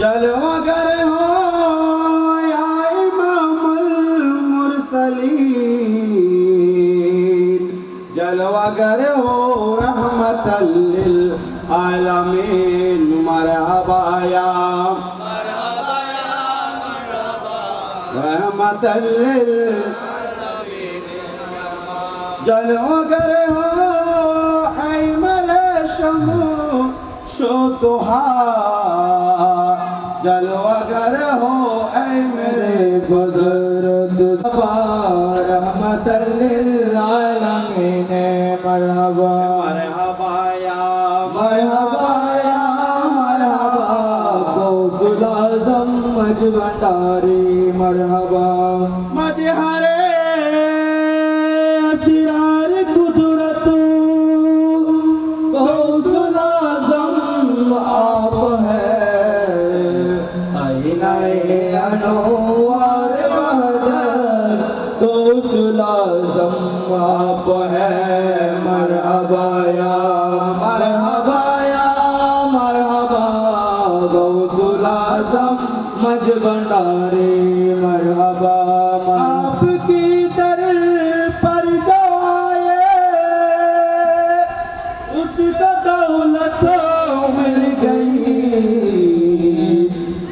जलवागर हो या इमामुल मुरसलीन जलवागर हो रहमतल लिल आलमीन मरहबा या रहमतल लिल जलवागर हो ऐमल शमू शोतुहा जलवागर हो ऐ मेरे बदरुद रहमतल लिल आलमीन मरहबा मरहबा या मरहबा या मरहबा गौसुल आज़म मज भंडारी मरहबा मजहरे असरार कुदरत गौसुल आज़म आप है अनवार वहदत गौसुल आज़म आप है मरहबा या मरहबा या मरहबा गौसुल आज़म मज भंडारी मरहबा आपकी दर पर जो आए उसको दौलत मिल गई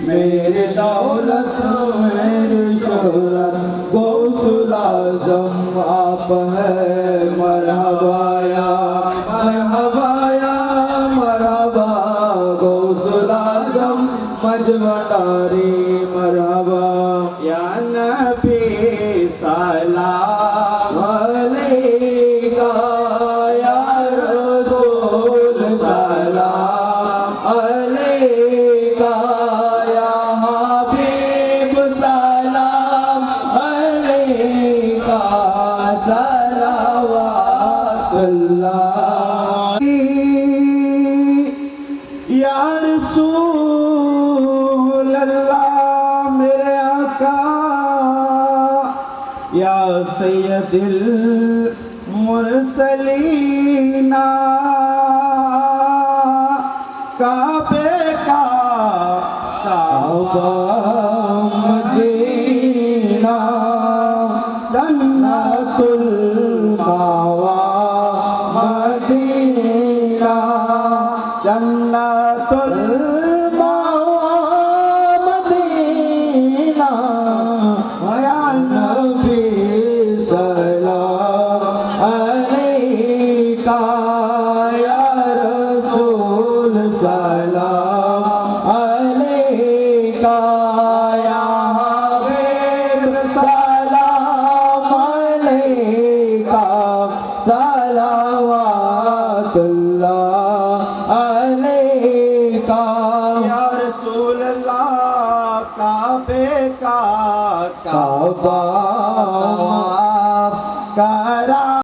मेरे दौलत मेरे शोहरत गौसुल आज़म आप है मरहबा या मरहबा या मरहबा गौसुल आज़म मज भंडारी मरहबा या नबी सलाम अलैका या रसूल सलाम अलैका या रसूल अल्लाह मेरे आका या सैयदिल मुरसलीना काबे का काबा मदीना जन्नतुल मावा मदीना जन्नतुल मावा मदीना या नबी सलाम अलैका या रसूल सलाम अलैका या हबीब सलाम अलैका सलावतुल्लाह अलैका या रसूल अल्लाह काबे का काबा